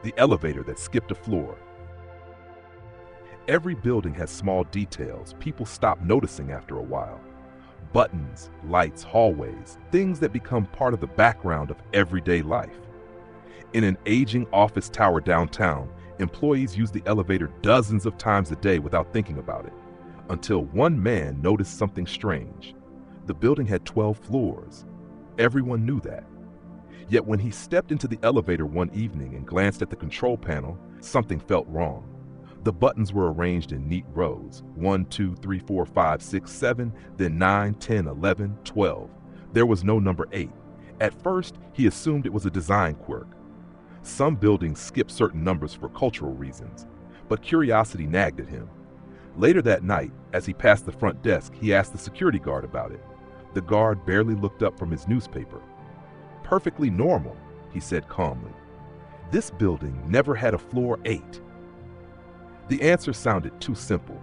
the elevator that skipped a floor. Every building has small details people stop noticing after a while. Buttons, lights, hallways, things that become part of the background of everyday life. In an aging office tower downtown, employees use the elevator dozens of times a day without thinking about it, until one man noticed something strange. The building had 12 floors. Everyone knew that. Yet when he stepped into the elevator one evening and glanced at the control panel, something felt wrong. The buttons were arranged in neat rows, 1, 2, 3, 4, 5, 6, 7, then 9, 10, 11, 12. There was no number 8. At first, he assumed it was a design quirk. Some buildings skip certain numbers for cultural reasons, but curiosity nagged at him. Later that night, as he passed the front desk, he asked the security guard about it. The guard barely looked up from his newspaper. "Perfectly normal," he said calmly. "This building never had a floor 8. The answer sounded too simple.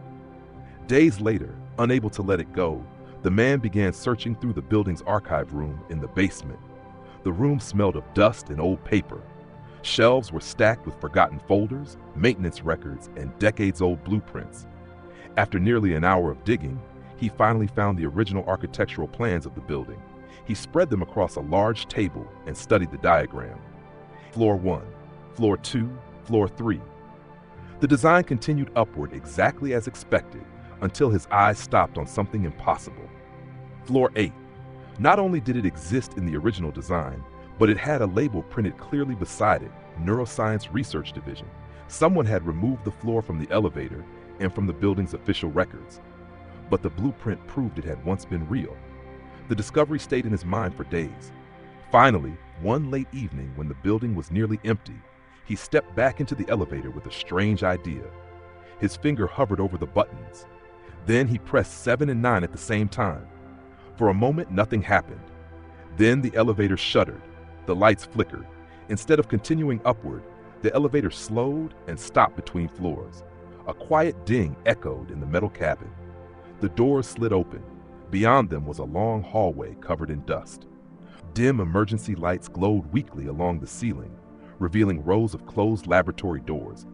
Days later, unable to let it go, the man began searching through the building's archive room in the basement. The room smelled of dust and old paper. Shelves were stacked with forgotten folders, maintenance records, and decades-old blueprints. After nearly an hour of digging, he finally found the original architectural plans of the building. He spread them across a large table and studied the diagram. Floor 1, Floor 2, Floor 3. The design continued upward exactly as expected until his eyes stopped on something impossible. Floor 8. Not only did it exist in the original design, but it had a label printed clearly beside it, Neuroscience Research Division. Someone had removed the floor from the elevator and from the building's official records. But the blueprint proved it had once been real. The discovery stayed in his mind for days. Finally, one late evening when the building was nearly empty, he stepped back into the elevator with a strange idea. His finger hovered over the buttons. Then he pressed 7 and 9 at the same time. For a moment, nothing happened. Then the elevator shuddered. The lights flickered. Instead of continuing upward, the elevator slowed and stopped between floors. A quiet ding echoed in the metal cabin. The doors slid open. Beyond them was a long hallway covered in dust. Dim emergency lights glowed weakly along the ceiling, revealing rows of closed laboratory doors.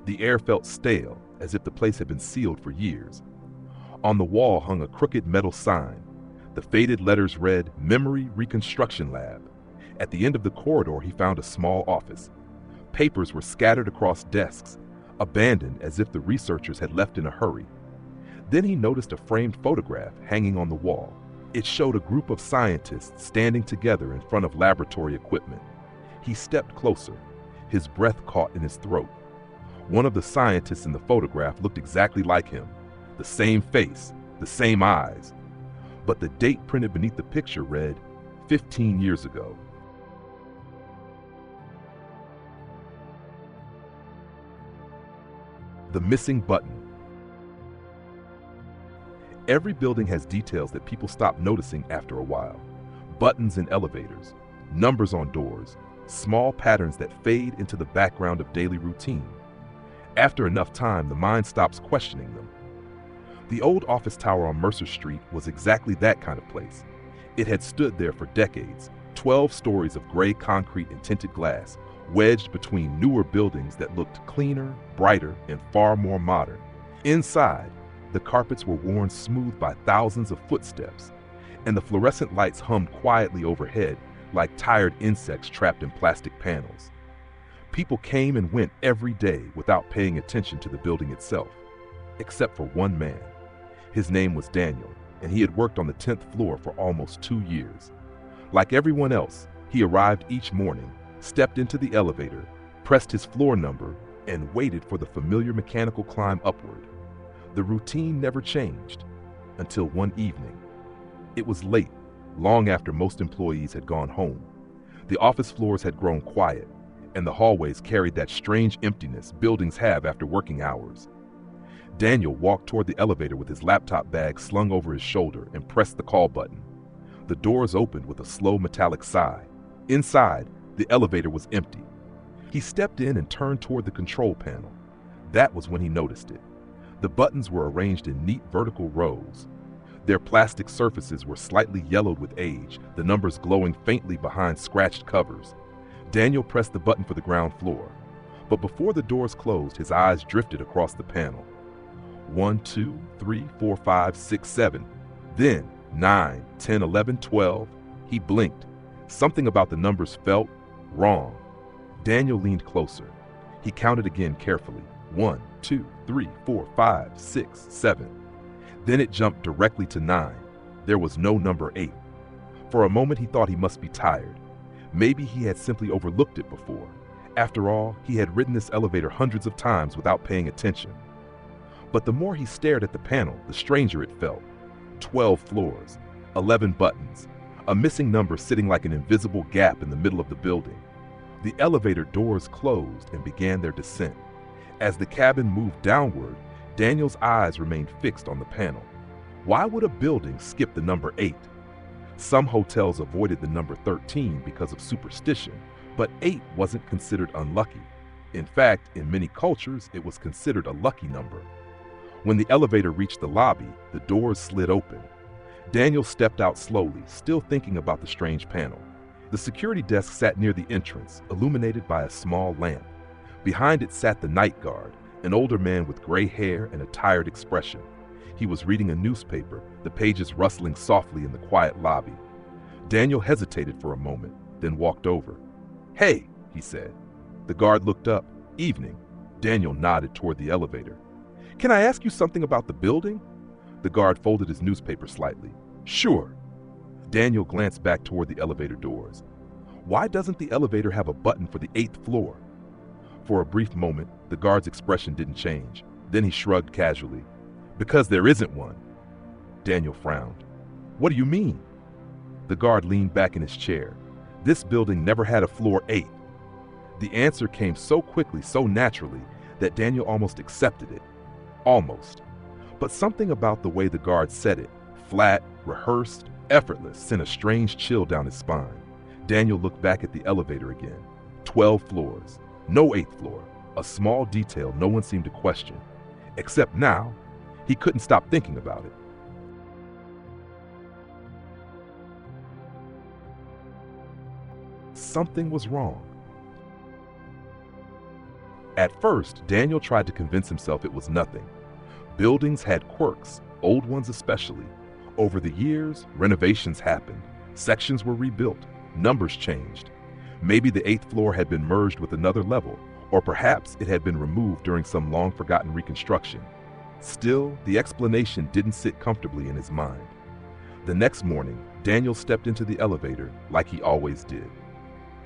The air felt stale, as if the place had been sealed for years. On the wall hung a crooked metal sign. The faded letters read, "Memory Reconstruction Lab." At the end of the corridor, he found a small office. Papers were scattered across desks, abandoned as if the researchers had left in a hurry. Then he noticed a framed photograph hanging on the wall. It showed a group of scientists standing together in front of laboratory equipment. He stepped closer. His breath caught in his throat. One of the scientists in the photograph looked exactly like him. The same face, the same eyes. But the date printed beneath the picture read, 15 years ago. The missing button. Every building has details that people stop noticing after a while. Buttons in elevators, numbers on doors, small patterns that fade into the background of daily routine. After enough time, the mind stops questioning them. The old office tower on Mercer Street was exactly that kind of place. It had stood there for decades, 12 stories of gray concrete and tinted glass, wedged between newer buildings that looked cleaner, brighter, and far more modern. Inside, the carpets were worn smooth by thousands of footsteps, and the fluorescent lights hummed quietly overhead like tired insects trapped in plastic panels. People came and went every day without paying attention to the building itself, except for one man. His name was Daniel, and he had worked on the 10th floor for almost 2 years. Like everyone else, he arrived each morning, stepped into the elevator, pressed his floor number, and waited for the familiar mechanical climb upward. The routine never changed until one evening. It was late, long after most employees had gone home. The office floors had grown quiet, and the hallways carried that strange emptiness buildings have after working hours. Daniel walked toward the elevator with his laptop bag slung over his shoulder and pressed the call button. The doors opened with a slow metallic sigh. Inside, the elevator was empty. He stepped in and turned toward the control panel. That was when he noticed it. The buttons were arranged in neat vertical rows. Their plastic surfaces were slightly yellowed with age, the numbers glowing faintly behind scratched covers. Daniel pressed the button for the ground floor. But before the doors closed, his eyes drifted across the panel. 1, 2, 3, 4, 5, 6, 7. Then 9, 10, 11, 12. He blinked. Something about the numbers felt wrong. Daniel leaned closer. He counted again carefully. 1, 2, 3, 4, 5, 6, 7. Then it jumped directly to 9. There was no number 8. For a moment he thought he must be tired. Maybe he had simply overlooked it before. After all, he had ridden this elevator hundreds of times without paying attention. But the more he stared at the panel, the stranger it felt. 12 floors, 11 buttons, a missing number sitting like an invisible gap in the middle of the building. The elevator doors closed and began their descent. As the cabin moved downward, Daniel's eyes remained fixed on the panel. Why would a building skip the number 8? Some hotels avoided the number 13 because of superstition, but 8 wasn't considered unlucky. In fact, in many cultures, it was considered a lucky number. When the elevator reached the lobby, the doors slid open. Daniel stepped out slowly, still thinking about the strange panel. The security desk sat near the entrance, illuminated by a small lamp. Behind it sat the night guard, an older man with gray hair and a tired expression. He was reading a newspaper, the pages rustling softly in the quiet lobby. Daniel hesitated for a moment, then walked over. "Hey," he said. The guard looked up. "Evening." Daniel nodded toward the elevator. "Can I ask you something about the building?" The guard folded his newspaper slightly. "Sure." Daniel glanced back toward the elevator doors. Why doesn't the elevator have a button for the 8th floor? For a brief moment, the guard's expression didn't change. Then he shrugged casually. "Because there isn't one." Daniel frowned. "What do you mean?" The guard leaned back in his chair. "This building never had a floor 8. The answer came so quickly, so naturally, that Daniel almost accepted it. Almost. But something about the way the guard said it, flat, rehearsed, effortless, sent a strange chill down his spine. Daniel looked back at the elevator again. 12 floors. No 8th floor. A small detail no one seemed to question. Except now, he couldn't stop thinking about it. Something was wrong. At first, Daniel tried to convince himself it was nothing. Buildings had quirks, old ones especially. Over the years, renovations happened. Sections were rebuilt. Numbers changed. Maybe the 8th floor had been merged with another level, or perhaps it had been removed during some long-forgotten reconstruction. Still, the explanation didn't sit comfortably in his mind. The next morning, Daniel stepped into the elevator like he always did.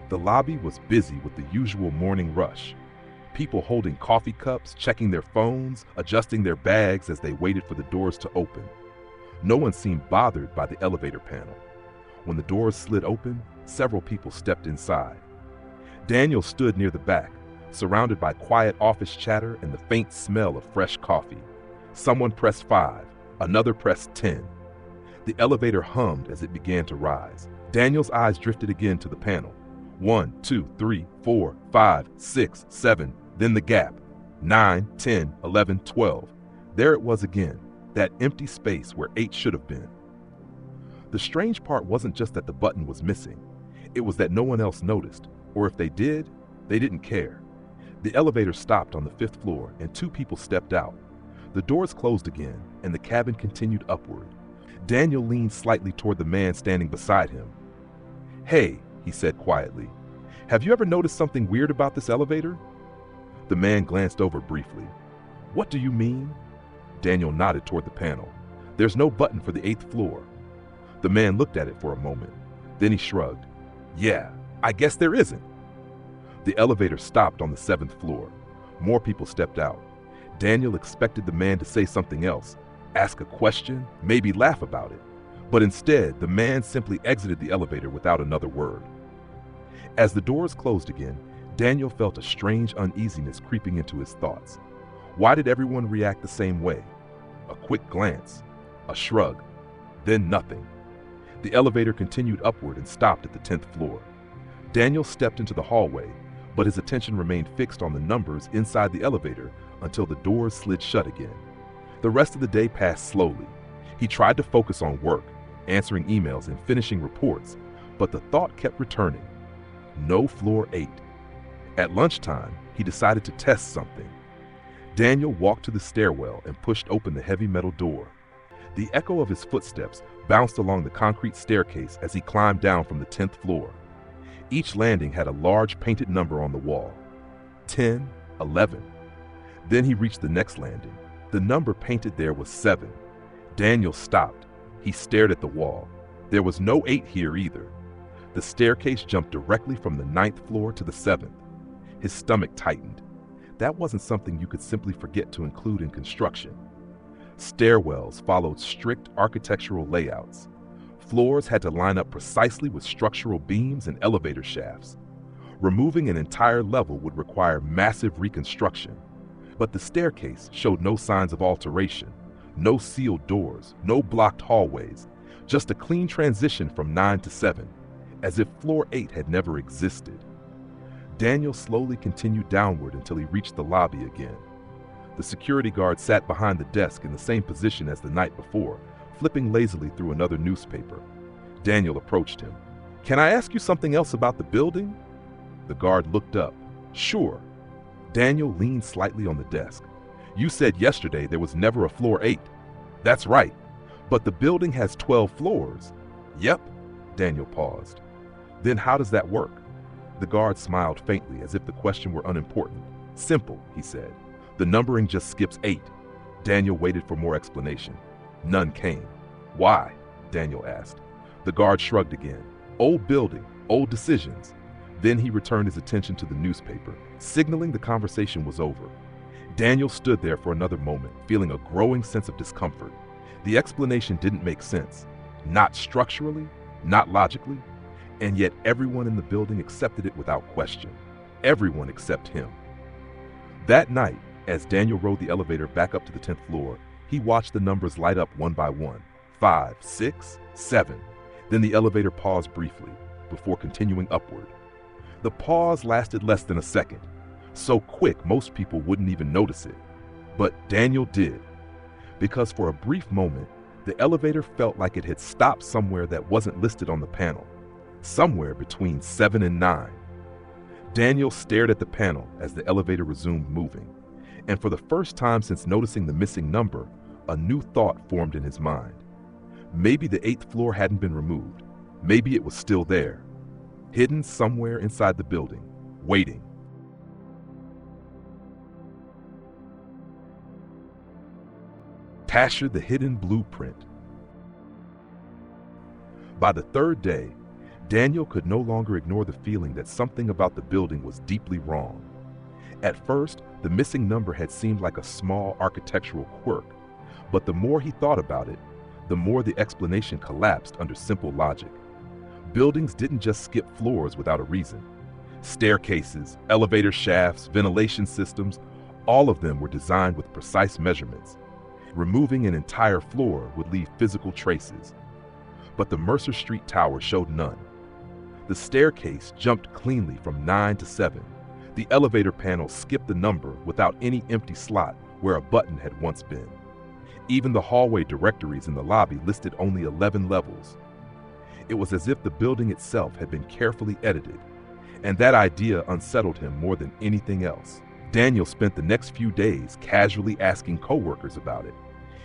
The lobby was busy with the usual morning rush. People holding coffee cups, checking their phones, adjusting their bags as they waited for the doors to open. No one seemed bothered by the elevator panel. When the doors slid open, several people stepped inside. Daniel stood near the back, surrounded by quiet office chatter and the faint smell of fresh coffee. Someone pressed 5, another pressed 10. The elevator hummed as it began to rise. Daniel's eyes drifted again to the panel. 1, 2, 3, 4, 5, 6, 7, then the gap. 9, 10, 11, 12. There it was again, that empty space where 8 should have been. The strange part wasn't just that the button was missing. It was that no one else noticed, or if they did, they didn't care. The elevator stopped on the 5th floor and 2 people stepped out. The doors closed again and the cabin continued upward. Daniel leaned slightly toward the man standing beside him. "Hey," he said quietly, "have you ever noticed something weird about this elevator?" The man glanced over briefly. "What do you mean?" Daniel nodded toward the panel. "There's no button for the 8th floor." The man looked at it for a moment. Then he shrugged. "Yeah, I guess there isn't." The elevator stopped on the 7th floor. More people stepped out. Daniel expected the man to say something else, ask a question, maybe laugh about it. But instead, the man simply exited the elevator without another word. As the doors closed again, Daniel felt a strange uneasiness creeping into his thoughts. Why did everyone react the same way? A quick glance, a shrug, then nothing. The elevator continued upward and stopped at the 10th floor. Daniel stepped into the hallway, but his attention remained fixed on the numbers inside the elevator until the doors slid shut again. The rest of the day passed slowly. He tried to focus on work, answering emails and finishing reports, but the thought kept returning. No floor 8. At lunchtime, he decided to test something. Daniel walked to the stairwell and pushed open the heavy metal door. The echo of his footsteps bounced along the concrete staircase as he climbed down from the 10th floor. Each landing had a large painted number on the wall. 10, 11. Then he reached the next landing. The number painted there was 7. Daniel stopped. He stared at the wall. There was no 8 here either. The staircase jumped directly from the 9th floor to the 7th. His stomach tightened. That wasn't something you could simply forget to include in construction. Stairwells followed strict architectural layouts. Floors had to line up precisely with structural beams and elevator shafts. Removing an entire level would require massive reconstruction. But the staircase showed no signs of alteration, no sealed doors, no blocked hallways, just a clean transition from 9 to 7, as if floor 8 had never existed. Daniel slowly continued downward until he reached the lobby again. The security guard sat behind the desk in the same position as the night before, flipping lazily through another newspaper. Daniel approached him. "Can I ask you something else about the building?" The guard looked up. "Sure." Daniel leaned slightly on the desk. "You said yesterday there was never a floor 8. "That's right. But the building has 12 floors." "Yep." Daniel paused. "Then how does that work?" The guard smiled faintly as if the question were unimportant. "Simple," he said. "The numbering just skips 8. Daniel waited for more explanation. None came. "Why?" Daniel asked. The guard shrugged again. "Old building, old decisions." Then he returned his attention to the newspaper, signaling the conversation was over. Daniel stood there for another moment, feeling a growing sense of discomfort. The explanation didn't make sense. Not structurally, not logically, and yet everyone in the building accepted it without question. Everyone except him. That night, as Daniel rode the elevator back up to the 10th floor, he watched the numbers light up one by one. 5, 6, 7. Then the elevator paused briefly, before continuing upward. The pause lasted less than a second, so quick most people wouldn't even notice it. But Daniel did, because for a brief moment, the elevator felt like it had stopped somewhere that wasn't listed on the panel, somewhere between 7 and 9. Daniel stared at the panel as the elevator resumed moving, and for the first time since noticing the missing number, a new thought formed in his mind. Maybe the 8th floor hadn't been removed. Maybe it was still there, hidden somewhere inside the building, waiting. Tasher, the hidden blueprint. By the 3rd day, Daniel could no longer ignore the feeling that something about the building was deeply wrong. At first, the missing number had seemed like a small architectural quirk, but the more he thought about it, the more the explanation collapsed under simple logic. Buildings didn't just skip floors without a reason. Staircases, elevator shafts, ventilation systems, all of them were designed with precise measurements. Removing an entire floor would leave physical traces. But the Mercer Street Tower showed none. The staircase jumped cleanly from 9 to 7. The elevator panel skipped the number without any empty slot where a button had once been. Even the hallway directories in the lobby listed only 11 levels. It was as if the building itself had been carefully edited, and that idea unsettled him more than anything else. Daniel spent the next few days casually asking coworkers about it.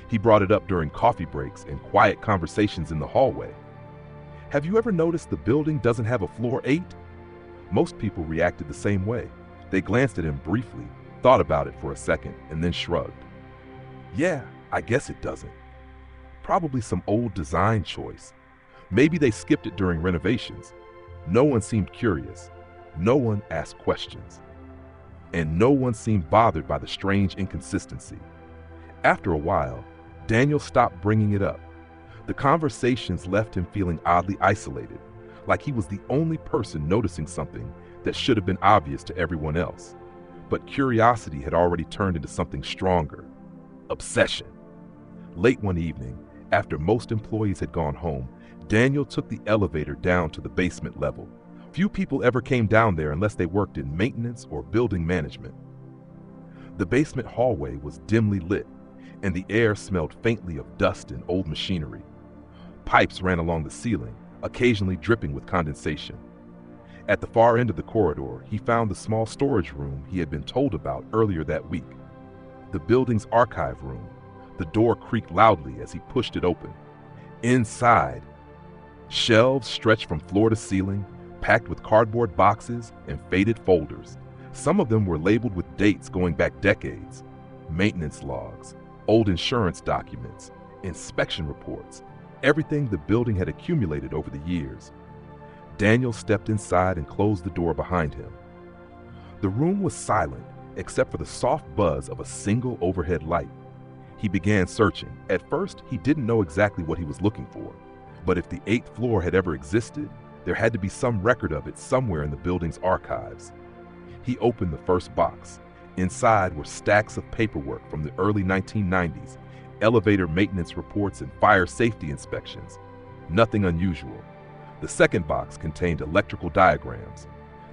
He brought it up during coffee breaks and quiet conversations in the hallway. "Have you ever noticed the building doesn't have a floor 8? Most people reacted the same way. They glanced at him briefly, thought about it for a second, and then shrugged. "Yeah, I guess it doesn't. Probably some old design choice. Maybe they skipped it during renovations." No one seemed curious. No one asked questions. And no one seemed bothered by the strange inconsistency. After a while, Daniel stopped bringing it up. The conversations left him feeling oddly isolated, like he was the only person noticing something that should have been obvious to everyone else. But curiosity had already turned into something stronger: obsession. Late one evening, after most employees had gone home, Daniel took the elevator down to the basement level. Few people ever came down there unless they worked in maintenance or building management. The basement hallway was dimly lit, and the air smelled faintly of dust and old machinery. Pipes ran along the ceiling, occasionally dripping with condensation. At the far end of the corridor, he found the small storage room he had been told about earlier that week. The building's archive room. The door creaked loudly as he pushed it open. Inside, shelves stretched from floor to ceiling, packed with cardboard boxes and faded folders. Some of them were labeled with dates going back decades. Maintenance logs, old insurance documents, inspection reports, everything the building had accumulated over the years. Daniel stepped inside and closed the door behind him. The room was silent, except for the soft buzz of a single overhead light. He began searching. At first, he didn't know exactly what he was looking for, but if the 8th floor had ever existed, there had to be some record of it somewhere in the building's archives. He opened the first box. Inside were stacks of paperwork from the early 1990s, elevator maintenance reports and fire safety inspections. Nothing unusual. The second box contained electrical diagrams.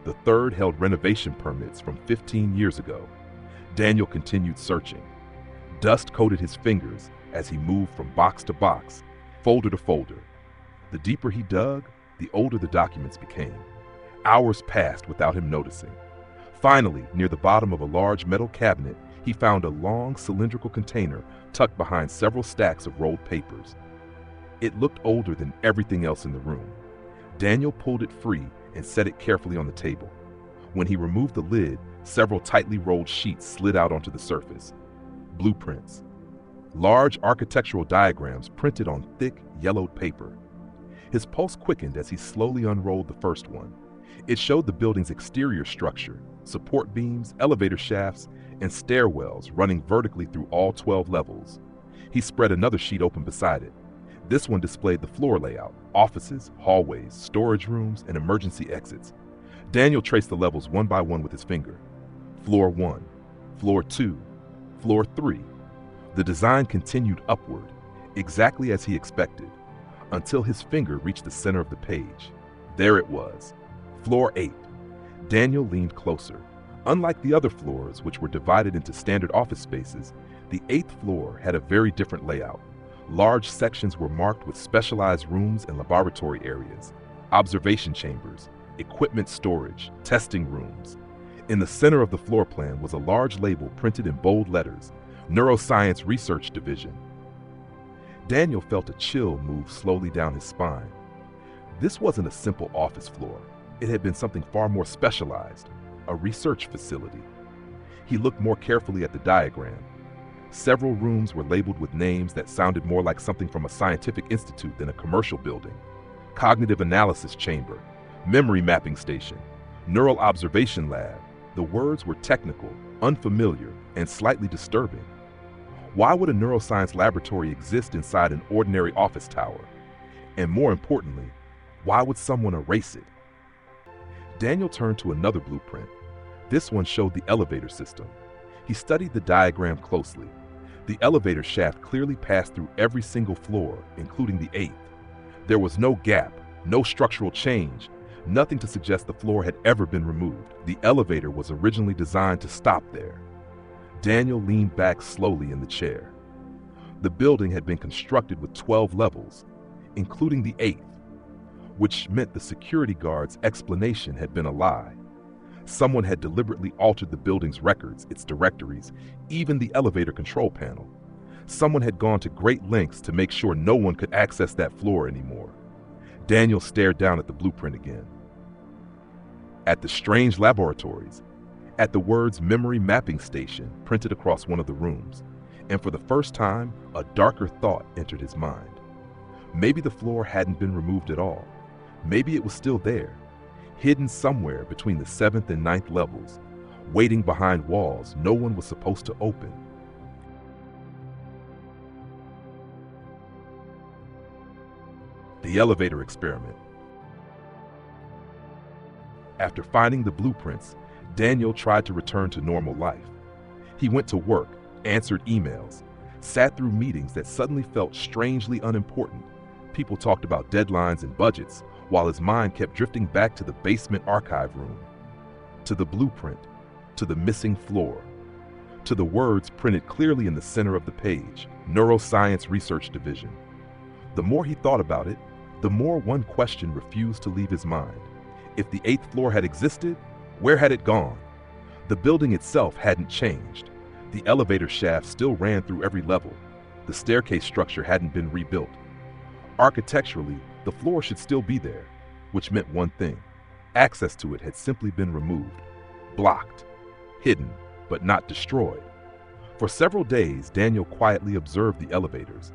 The third held renovation permits from 15 years ago. Daniel continued searching. Dust coated his fingers as he moved from box to box, folder to folder. The deeper he dug, the older the documents became. Hours passed without him noticing. Finally, near the bottom of a large metal cabinet, he found a long cylindrical container tucked behind several stacks of rolled papers. It looked older than everything else in the room. Daniel pulled it free and set it carefully on the table. When he removed the lid, several tightly rolled sheets slid out onto the surface. Blueprints. Large architectural diagrams printed on thick, yellowed paper. His pulse quickened as he slowly unrolled the first one. It showed the building's exterior structure, support beams, elevator shafts, and stairwells running vertically through all 12 levels. He spread another sheet open beside it. This one displayed the floor layout, offices, hallways, storage rooms, and emergency exits. Daniel traced the levels one by one with his finger. Floor 1, Floor 2, Floor 3. The design continued upward, exactly as he expected, until his finger reached the center of the page. There it was, Floor 8. Daniel leaned closer. Unlike the other floors, which were divided into standard office spaces, the 8th floor had a very different layout. Large sections were marked with specialized rooms and laboratory areas, observation chambers, equipment storage, testing rooms. In the center of the floor plan was a large label printed in bold letters, Neuroscience Research Division. Daniel felt a chill move slowly down his spine. This wasn't a simple office floor. It had been something far more specialized, a research facility. He looked more carefully at the diagram. Several rooms were labeled with names that sounded more like something from a scientific institute than a commercial building. Cognitive Analysis Chamber, Memory Mapping Station, Neural Observation Lab. The words were technical, unfamiliar, and slightly disturbing. Why would a neuroscience laboratory exist inside an ordinary office tower? And more importantly, why would someone erase it? Daniel turned to another blueprint. This one showed the elevator system. He studied the diagram closely. The elevator shaft clearly passed through every single floor, including the 8th. There was no gap, no structural change, nothing to suggest the floor had ever been removed. The elevator was originally designed to stop there. Daniel leaned back slowly in the chair. The building had been constructed with 12 levels, including the 8th, which meant the security guard's explanation had been a lie. Someone had deliberately altered the building's records, its directories, even the elevator control panel. Someone had gone to great lengths to make sure no one could access that floor anymore. Daniel stared down at the blueprint again. At the strange laboratories, at the words Memory Mapping Station printed across one of the rooms, and for the first time, a darker thought entered his mind. Maybe the floor hadn't been removed at all. Maybe it was still there, hidden somewhere between the 7th and 9th levels, waiting behind walls no one was supposed to open. The elevator experiment. After finding the blueprints, Daniel tried to return to normal life. He went to work, answered emails, sat through meetings that suddenly felt strangely unimportant. People talked about deadlines and budgets, while his mind kept drifting back to the basement archive room, to the blueprint, to the missing floor, to the words printed clearly in the center of the page, Neuroscience Research Division. The more he thought about it, the more one question refused to leave his mind. If the 8th floor had existed, where had it gone? The building itself hadn't changed. The elevator shaft still ran through every level. The staircase structure hadn't been rebuilt. Architecturally, the floor should still be there, which meant one thing. Access to it had simply been removed, blocked, hidden, but not destroyed. For several days, Daniel quietly observed the elevators.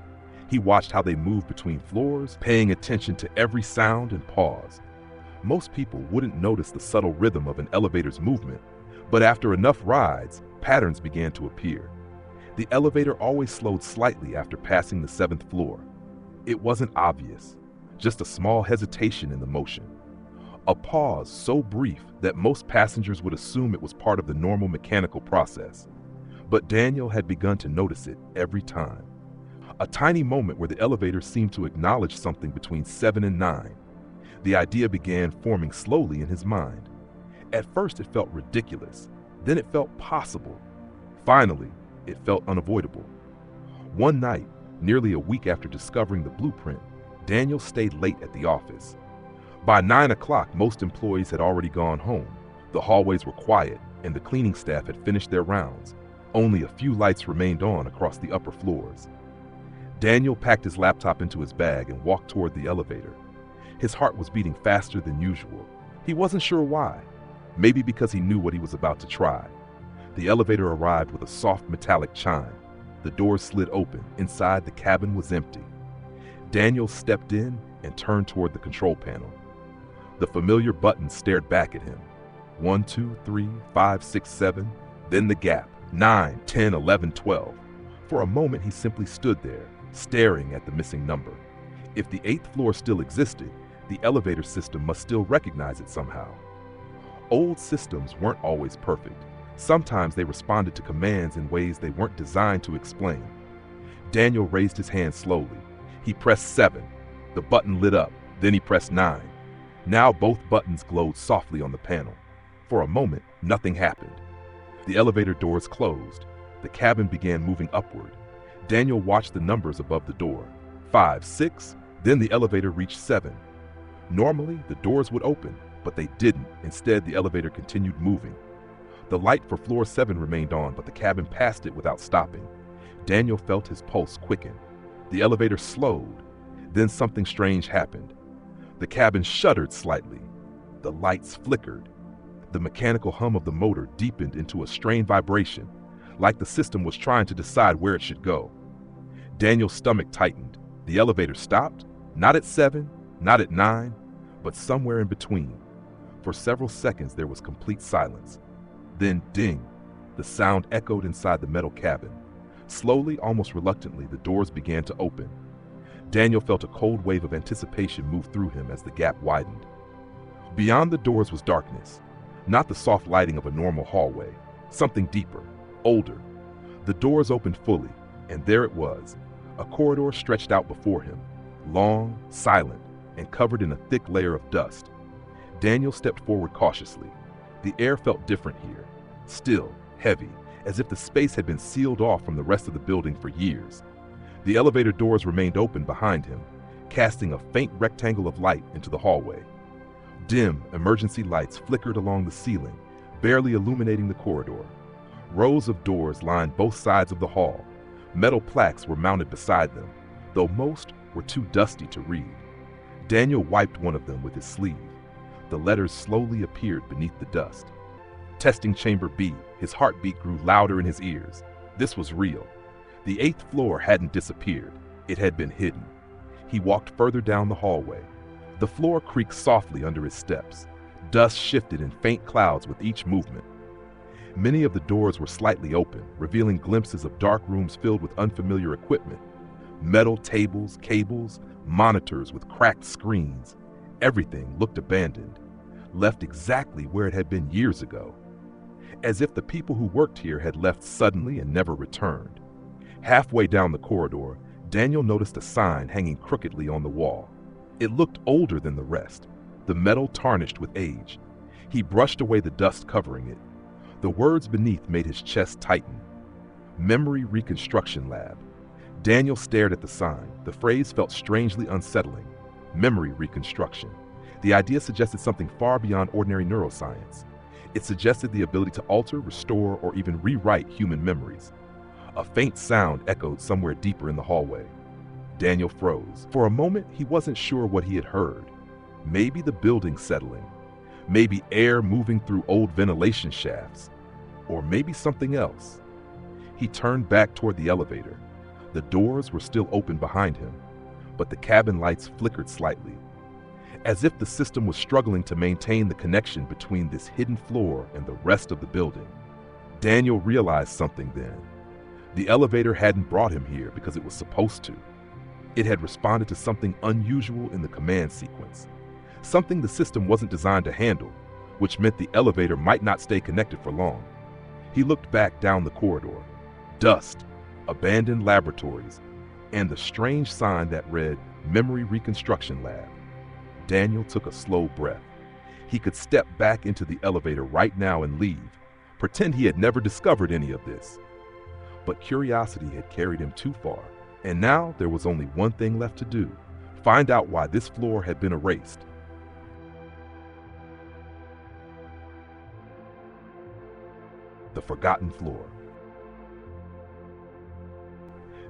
He watched how they moved between floors, paying attention to every sound and pause. Most people wouldn't notice the subtle rhythm of an elevator's movement, but after enough rides, patterns began to appear. The elevator always slowed slightly after passing the 7th floor. It wasn't obvious, just a small hesitation in the motion. A pause so brief that most passengers would assume it was part of the normal mechanical process. But Daniel had begun to notice it every time. A tiny moment where the elevator seemed to acknowledge something between 7 and 9. The idea began forming slowly in his mind. At first it felt ridiculous, then it felt possible. Finally, it felt unavoidable. One night, nearly a week after discovering the blueprint, Daniel stayed late at the office. By 9 o'clock, most employees had already gone home. The hallways were quiet, and the cleaning staff had finished their rounds. Only a few lights remained on across the upper floors. Daniel packed his laptop into his bag and walked toward the elevator. His heart was beating faster than usual. He wasn't sure why. Maybe because he knew what he was about to try. The elevator arrived with a soft metallic chime. The doors slid open. Inside, the cabin was empty. Daniel stepped in and turned toward the control panel. The familiar buttons stared back at him. 1, 2, 3, 5, 6, 7, then the gap. 9, 10, 11, 12. For a moment, he simply stood there, staring at the missing number. If the 8th floor still existed, the elevator system must still recognize it somehow. Old systems weren't always perfect. Sometimes they responded to commands in ways they weren't designed to explain. Daniel raised his hand slowly. He pressed 7. The button lit up. Then he pressed 9. Now both buttons glowed softly on the panel. For a moment, nothing happened. The elevator doors closed. The cabin began moving upward. Daniel watched the numbers above the door. 5, 6, then the elevator reached 7. Normally, the doors would open, but they didn't. Instead, the elevator continued moving. The light for floor 7 remained on, but the cabin passed it without stopping. Daniel felt his pulse quicken. The elevator slowed. Then something strange happened. The cabin shuddered slightly. The lights flickered. The mechanical hum of the motor deepened into a strained vibration, like the system was trying to decide where it should go. Daniel's stomach tightened. The elevator stopped, not at 7, not at 9, but somewhere in between. For several seconds there was complete silence. Then ding! The sound echoed inside the metal cabin. Slowly, almost reluctantly, the doors began to open. Daniel felt a cold wave of anticipation move through him as the gap widened. Beyond the doors was darkness. Not the soft lighting of a normal hallway, something deeper, older. The doors opened fully, and there it was. A corridor stretched out before him, long, silent, and covered in a thick layer of dust. Daniel stepped forward cautiously. The air felt different here, still, heavy, as if the space had been sealed off from the rest of the building for years. The elevator doors remained open behind him, casting a faint rectangle of light into the hallway. Dim, emergency lights flickered along the ceiling, barely illuminating the corridor. Rows of doors lined both sides of the hall. Metal plaques were mounted beside them, though most were too dusty to read. Daniel wiped one of them with his sleeve. The letters slowly appeared beneath the dust. Testing Chamber B, his heartbeat grew louder in his ears. This was real. The 8th floor hadn't disappeared. It had been hidden. He walked further down the hallway. The floor creaked softly under his steps. Dust shifted in faint clouds with each movement. Many of the doors were slightly open, revealing glimpses of dark rooms filled with unfamiliar equipment. Metal tables, cables, monitors with cracked screens. Everything looked abandoned, left exactly where it had been years ago. As if the people who worked here had left suddenly and never returned. Halfway down the corridor, Daniel noticed a sign hanging crookedly on the wall. It looked older than the rest, the metal tarnished with age. He brushed away the dust covering it. The words beneath made his chest tighten. Memory Reconstruction Lab. Daniel stared at the sign. The phrase felt strangely unsettling. Memory reconstruction. The idea suggested something far beyond ordinary neuroscience. It suggested the ability to alter, restore, or even rewrite human memories. A faint sound echoed somewhere deeper in the hallway. Daniel froze. For a moment, he wasn't sure what he had heard. Maybe the building settling. Maybe air moving through old ventilation shafts. Or maybe something else. He turned back toward the elevator. The doors were still open behind him, but the cabin lights flickered slightly, as if the system was struggling to maintain the connection between this hidden floor and the rest of the building. Daniel realized something then. The elevator hadn't brought him here because it was supposed to. It had responded to something unusual in the command sequence, something the system wasn't designed to handle, which meant the elevator might not stay connected for long. He looked back down the corridor. Dust, abandoned laboratories, and the strange sign that read Memory Reconstruction Lab. Daniel took a slow breath. He could step back into the elevator right now and leave, pretend he had never discovered any of this. But curiosity had carried him too far, and now there was only one thing left to do: find out why this floor had been erased. The forgotten floor.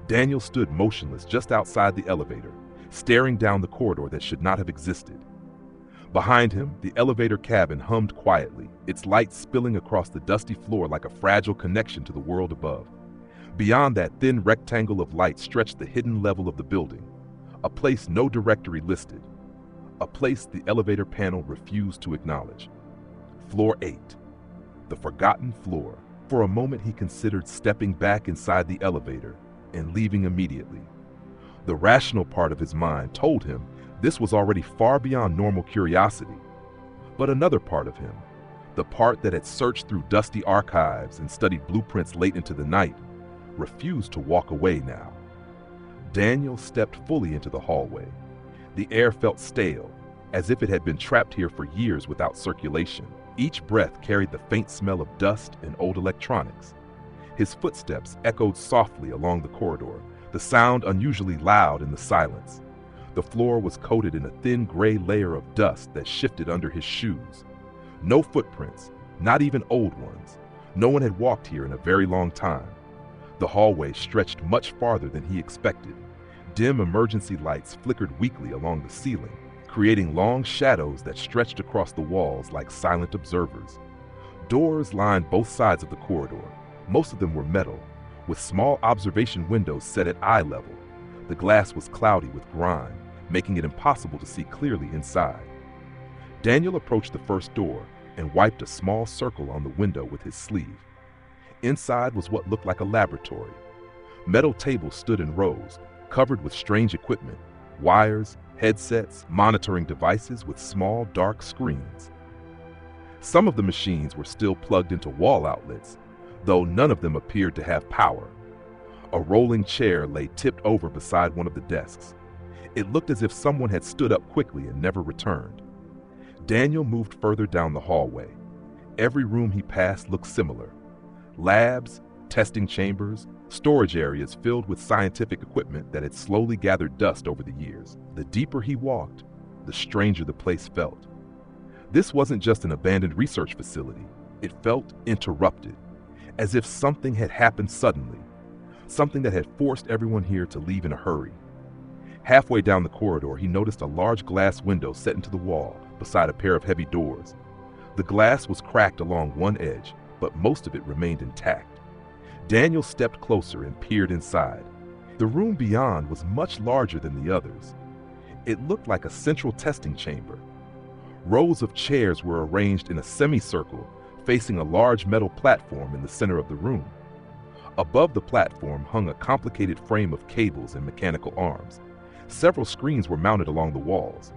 Daniel stood motionless just outside the elevator, staring down the corridor that should not have existed. Behind him, the elevator cabin hummed quietly, its lights spilling across the dusty floor like a fragile connection to the world above. Beyond that thin rectangle of light stretched the hidden level of the building, a place no directory listed, a place the elevator panel refused to acknowledge. Floor 8. The forgotten floor. For a moment he considered stepping back inside the elevator and leaving immediately. The rational part of his mind told him this was already far beyond normal curiosity. But another part of him, the part that had searched through dusty archives and studied blueprints late into the night, refused to walk away now. Daniel stepped fully into the hallway. The air felt stale, as if it had been trapped here for years without circulation. Each breath carried the faint smell of dust and old electronics. His footsteps echoed softly along the corridor, the sound unusually loud in the silence. The floor was coated in a thin gray layer of dust that shifted under his shoes. No footprints, not even old ones. No one had walked here in a very long time. The hallway stretched much farther than he expected. Dim emergency lights flickered weakly along the ceiling, creating long shadows that stretched across the walls like silent observers. Doors lined both sides of the corridor. Most of them were metal, with small observation windows set at eye level. The glass was cloudy with grime, making it impossible to see clearly inside. Daniel approached the first door and wiped a small circle on the window with his sleeve. Inside was what looked like a laboratory. Metal tables stood in rows, covered with strange equipment, wires, headsets, monitoring devices with small, dark screens. Some of the machines were still plugged into wall outlets, though none of them appeared to have power. A rolling chair lay tipped over beside one of the desks. It looked as if someone had stood up quickly and never returned. Daniel moved further down the hallway. Every room he passed looked similar. Labs, testing chambers, storage areas filled with scientific equipment that had slowly gathered dust over the years. The deeper he walked, the stranger the place felt. This wasn't just an abandoned research facility. It felt interrupted, as if something had happened suddenly, something that had forced everyone here to leave in a hurry. Halfway down the corridor, he noticed a large glass window set into the wall beside a pair of heavy doors. The glass was cracked along one edge, but most of it remained intact. Daniel stepped closer and peered inside. The room beyond was much larger than the others. It looked like a central testing chamber. Rows of chairs were arranged in a semicircle, facing a large metal platform in the center of the room. Above the platform hung a complicated frame of cables and mechanical arms. Several screens were mounted along the walls.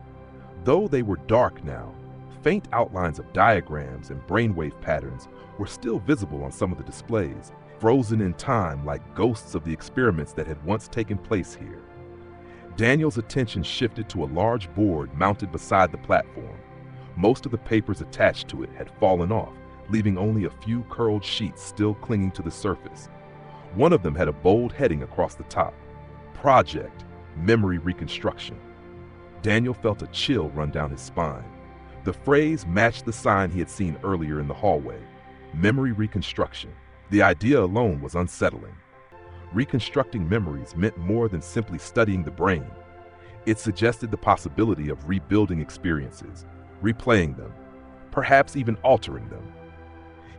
Though they were dark now, faint outlines of diagrams and brainwave patterns were still visible on some of the displays, frozen in time like ghosts of the experiments that had once taken place here. Daniel's attention shifted to a large board mounted beside the platform. Most of the papers attached to it had fallen off, leaving only a few curled sheets still clinging to the surface. One of them had a bold heading across the top: Project Memory Reconstruction. Daniel felt a chill run down his spine. The phrase matched the sign he had seen earlier in the hallway: memory reconstruction. The idea alone was unsettling. Reconstructing memories meant more than simply studying the brain. It suggested the possibility of rebuilding experiences, replaying them, perhaps even altering them.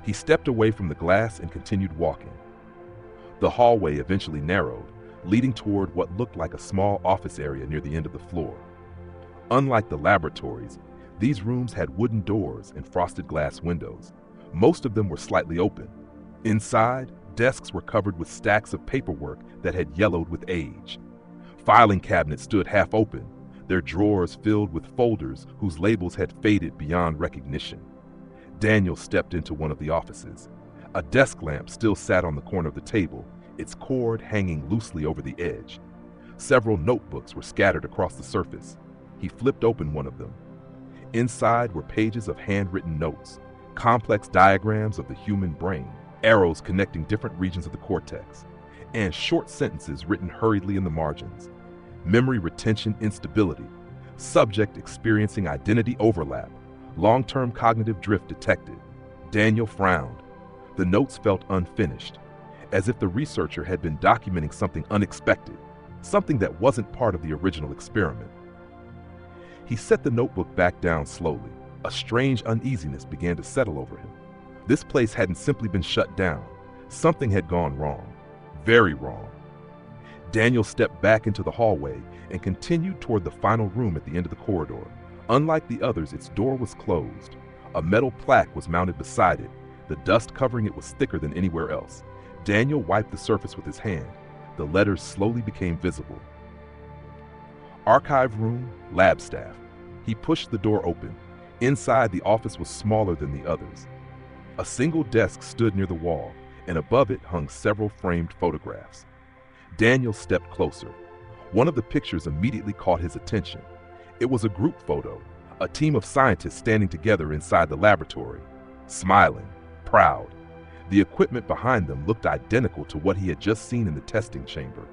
He stepped away from the glass and continued walking. The hallway eventually narrowed, leading toward what looked like a small office area near the end of the floor. Unlike the laboratories, these rooms had wooden doors and frosted glass windows. Most of them were slightly open. Inside, desks were covered with stacks of paperwork that had yellowed with age. Filing cabinets stood half open, their drawers filled with folders whose labels had faded beyond recognition. Daniel stepped into one of the offices. A desk lamp still sat on the corner of the table, its cord hanging loosely over the edge. Several notebooks were scattered across the surface. He flipped open one of them. Inside were pages of handwritten notes, complex diagrams of the human brain, arrows connecting different regions of the cortex, and short sentences written hurriedly in the margins. Memory retention instability, subject experiencing identity overlap, long-term cognitive drift detected. Daniel frowned. The notes felt unfinished, as if the researcher had been documenting something unexpected, something that wasn't part of the original experiment. He set the notebook back down slowly. A strange uneasiness began to settle over him. This place hadn't simply been shut down. Something had gone wrong. Very wrong. Daniel stepped back into the hallway and continued toward the final room at the end of the corridor. Unlike the others, its door was closed. A metal plaque was mounted beside it. The dust covering it was thicker than anywhere else. Daniel wiped the surface with his hand. The letters slowly became visible. Archive room, lab staff. He pushed the door open. Inside, the office was smaller than the others. A single desk stood near the wall, and above it hung several framed photographs. Daniel stepped closer. One of the pictures immediately caught his attention. It was a group photo, a team of scientists standing together inside the laboratory, smiling, proud. The equipment behind them looked identical to what he had just seen in the testing chamber.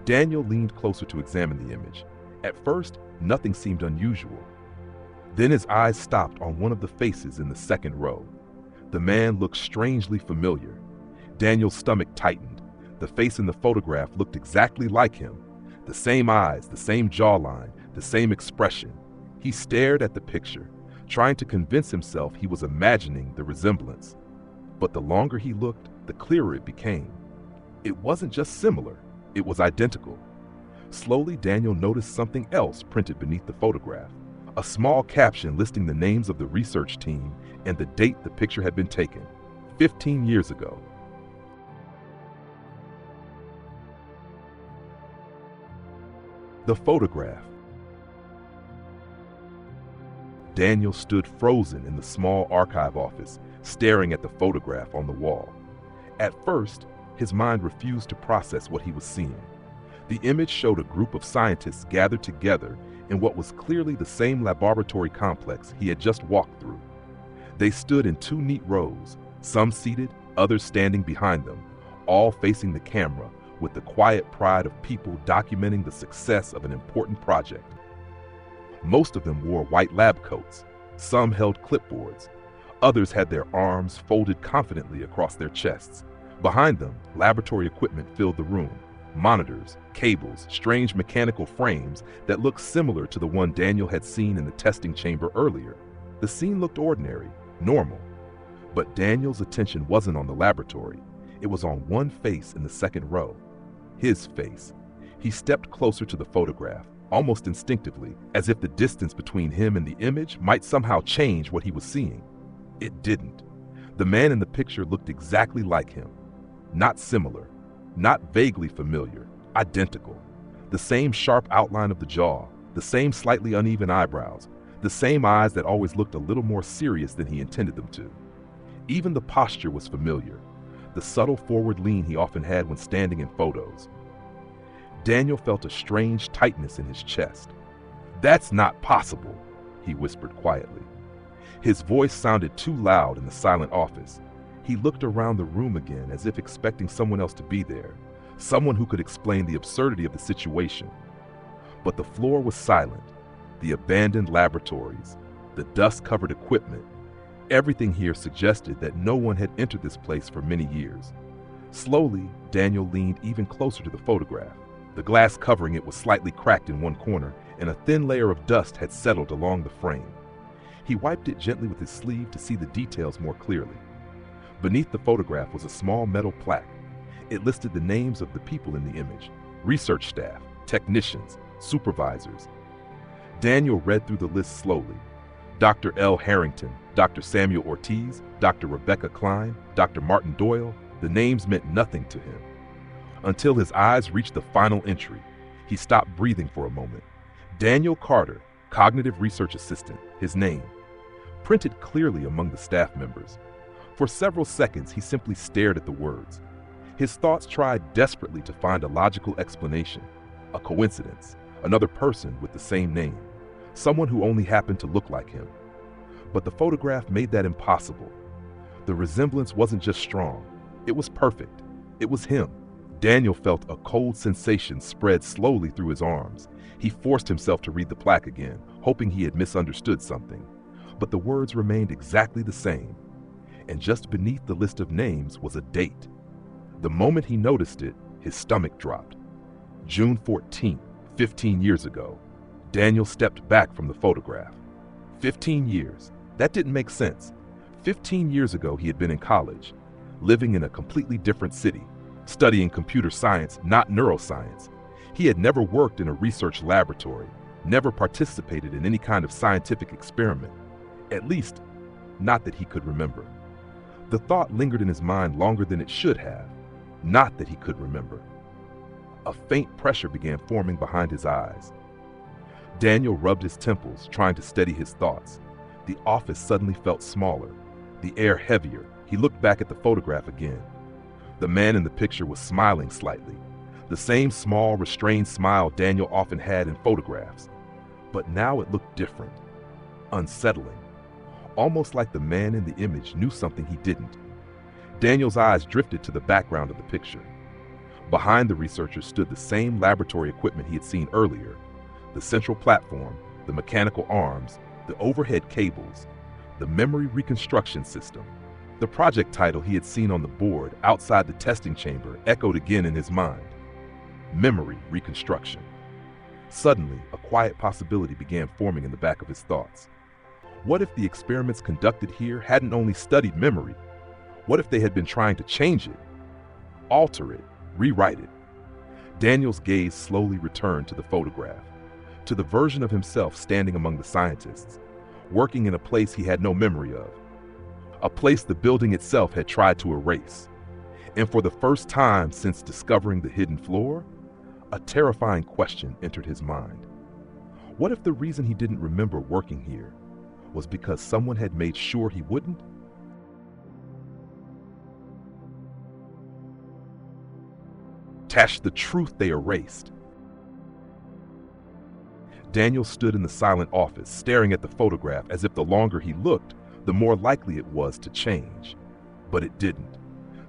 Daniel leaned closer to examine the image. At first, nothing seemed unusual. Then his eyes stopped on one of the faces in the second row. The man looked strangely familiar. Daniel's stomach tightened. The face in the photograph looked exactly like him. The same eyes, the same jawline, the same expression. He stared at the picture, trying to convince himself he was imagining the resemblance. But the longer he looked, the clearer it became. It wasn't just similar, it was identical. Slowly, Daniel noticed something else printed beneath the photograph. A small caption listing the names of the research team and the date the picture had been taken, 15 years ago. The photograph. Daniel stood frozen in the small archive office, staring at the photograph on the wall. At first, his mind refused to process what he was seeing. The image showed a group of scientists gathered together in what was clearly the same laboratory complex he had just walked through. They stood in two neat rows, some seated, others standing behind them, all facing the camera with the quiet pride of people documenting the success of an important project. Most of them wore white lab coats. Some held clipboards. Others had their arms folded confidently across their chests. Behind them, laboratory equipment filled the room. Monitors, cables, strange mechanical frames that looked similar to the one Daniel had seen in the testing chamber earlier. The scene looked ordinary, normal. But Daniel's attention wasn't on the laboratory. It was on one face in the second row. His face. He stepped closer to the photograph, almost instinctively, as if the distance between him and the image might somehow change what he was seeing. It didn't. The man in the picture looked exactly like him. Not similar, not vaguely familiar, identical. The same sharp outline of the jaw, the same slightly uneven eyebrows, the same eyes that always looked a little more serious than he intended them to. Even the posture was familiar, the subtle forward lean he often had when standing in photos. Daniel felt a strange tightness in his chest. "That's not possible," he whispered quietly. His voice sounded too loud in the silent office. He looked around the room again as if expecting someone else to be there, someone who could explain the absurdity of the situation. But the floor was silent. The abandoned laboratories, the dust-covered equipment, everything here suggested that no one had entered this place for many years. Slowly, Daniel leaned even closer to the photograph. The glass covering it was slightly cracked in one corner, and a thin layer of dust had settled along the frame. He wiped it gently with his sleeve to see the details more clearly. Beneath the photograph was a small metal plaque. It listed the names of the people in the image: research staff, technicians, supervisors. Daniel read through the list slowly. Dr. L. Harrington, Dr. Samuel Ortiz, Dr. Rebecca Klein, Dr. Martin Doyle. The names meant nothing to him. Until his eyes reached the final entry. He stopped breathing for a moment. Daniel Carter, Cognitive Research Assistant, his name, printed clearly among the staff members. For several seconds, he simply stared at the words. His thoughts tried desperately to find a logical explanation, a coincidence, another person with the same name, someone who only happened to look like him. But the photograph made that impossible. The resemblance wasn't just strong, it was perfect. It was him. Daniel felt a cold sensation spread slowly through his arms. He forced himself to read the plaque again, hoping he had misunderstood something. But the words remained exactly the same. And just beneath the list of names was a date. The moment he noticed it, his stomach dropped. June 14th, 15 years ago. Daniel stepped back from the photograph. 15 years. That didn't make sense. 15 years ago, he had been in college, living in a completely different city, studying computer science, not neuroscience. He had never worked in a research laboratory, never participated in any kind of scientific experiment, at least, not that he could remember. The thought lingered in his mind longer than it should have, not that he could remember. A faint pressure began forming behind his eyes. Daniel rubbed his temples, trying to steady his thoughts. The office suddenly felt smaller, the air heavier. He looked back at the photograph again. The man in the picture was smiling slightly, the same small, restrained smile Daniel often had in photographs. But now it looked different, unsettling, almost like the man in the image knew something he didn't. Daniel's eyes drifted to the background of the picture. Behind the researchers stood the same laboratory equipment he had seen earlier: the central platform, the mechanical arms, the overhead cables, the Memory Reconstruction System. The project title he had seen on the board outside the testing chamber echoed again in his mind: Memory Reconstruction. Suddenly, a quiet possibility began forming in the back of his thoughts. What if the experiments conducted here hadn't only studied memory? What if they had been trying to change it, alter it, rewrite it? Daniel's gaze slowly returned to the photograph, to the version of himself standing among the scientists, working in a place he had no memory of, a place the building itself had tried to erase. And for the first time since discovering the hidden floor, a terrifying question entered his mind. What if the reason he didn't remember working here was because someone had made sure he wouldn't? The truth they erased. Daniel stood in the silent office, staring at the photograph as if the longer he looked, the more likely it was to change. But it didn't.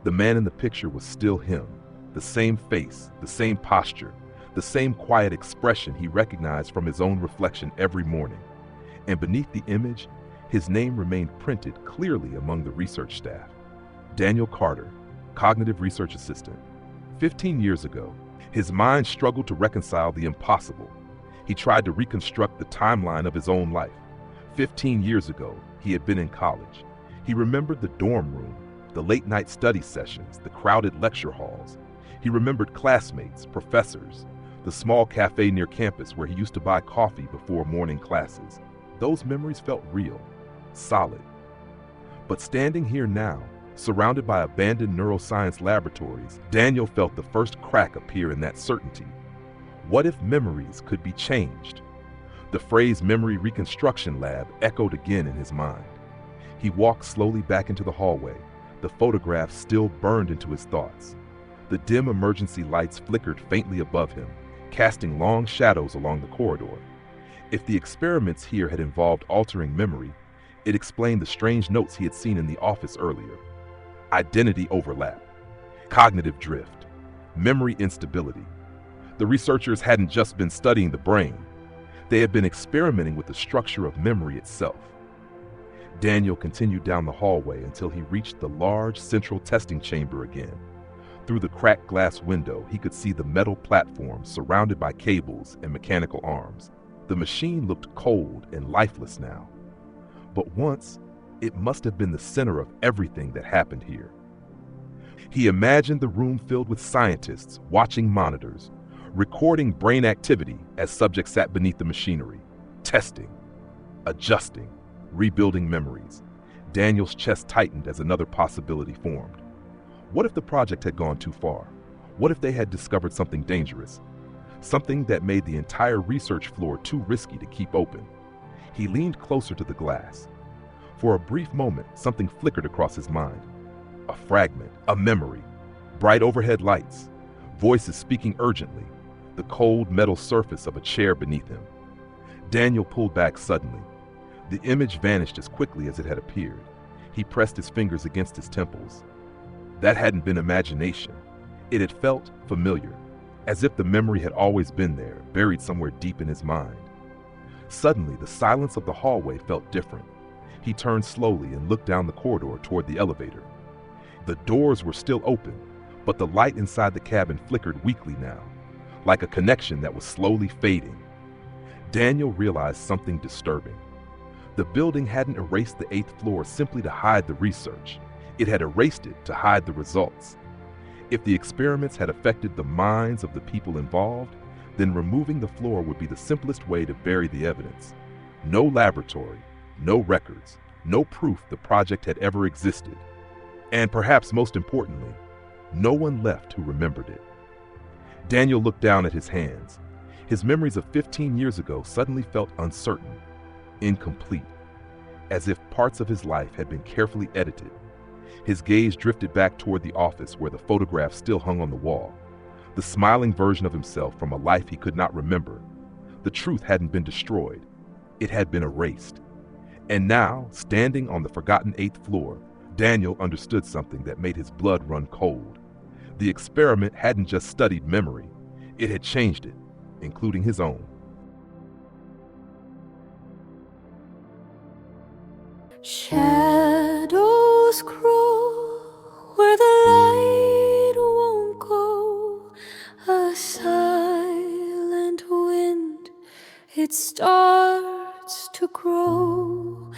The man in the picture was still him, the same face, the same posture, the same quiet expression he recognized from his own reflection every morning. And beneath the image, his name remained printed clearly among the research staff: Daniel Carter, Cognitive Research Assistant. 15 years ago, his mind struggled to reconcile the impossible. He tried to reconstruct the timeline of his own life. 15 years ago, he had been in college. He remembered the dorm room, the late-night study sessions, the crowded lecture halls. He remembered classmates, professors, the small cafe near campus where he used to buy coffee before morning classes. Those memories felt real, solid. But standing here now, surrounded by abandoned neuroscience laboratories, Daniel felt the first crack appear in that certainty. What if memories could be changed? The phrase Memory Reconstruction Lab echoed again in his mind. He walked slowly back into the hallway. The photograph still burned into his thoughts. The dim emergency lights flickered faintly above him, casting long shadows along the corridor. If the experiments here had involved altering memory, it explained the strange notes he had seen in the office earlier. Identity overlap, cognitive drift, memory instability. The researchers hadn't just been studying the brain. They had been experimenting with the structure of memory itself. Daniel continued down the hallway until he reached the large central testing chamber again. Through the cracked glass window, he could see the metal platform surrounded by cables and mechanical arms. The machine looked cold and lifeless now. But once, it must have been the center of everything that happened here. He imagined the room filled with scientists watching monitors, recording brain activity as subjects sat beneath the machinery, testing, adjusting, rebuilding memories. Daniel's chest tightened as another possibility formed. What if the project had gone too far? What if they had discovered something dangerous? Something that made the entire research floor too risky to keep open. He leaned closer to the glass. For a brief moment, something flickered across his mind. A fragment, a memory, bright overhead lights, voices speaking urgently, the cold metal surface of a chair beneath him. Daniel pulled back suddenly. The image vanished as quickly as it had appeared. He pressed his fingers against his temples. That hadn't been imagination. It had felt familiar, as if the memory had always been there, buried somewhere deep in his mind. Suddenly, the silence of the hallway felt different. He turned slowly and looked down the corridor toward the elevator. The doors were still open, but the light inside the cabin flickered weakly now, like a connection that was slowly fading. Daniel realized something disturbing. The building hadn't erased the 8th floor simply to hide the research. It had erased it to hide the results. If the experiments had affected the minds of the people involved, then removing the floor would be the simplest way to bury the evidence. No laboratory, no records, no proof the project had ever existed. And perhaps most importantly, no one left who remembered it. Daniel looked down at his hands. His memories of 15 years ago suddenly felt uncertain, incomplete, as if parts of his life had been carefully edited. His gaze drifted back toward the office where the photograph still hung on the wall, the smiling version of himself from a life he could not remember. The truth hadn't been destroyed. It had been erased. And now, standing on the forgotten 8th floor, Daniel understood something that made his blood run cold. The experiment hadn't just studied memory, it had changed it, including his own. Shadows crawl where the light won't go. A silent wind, it starts to grow.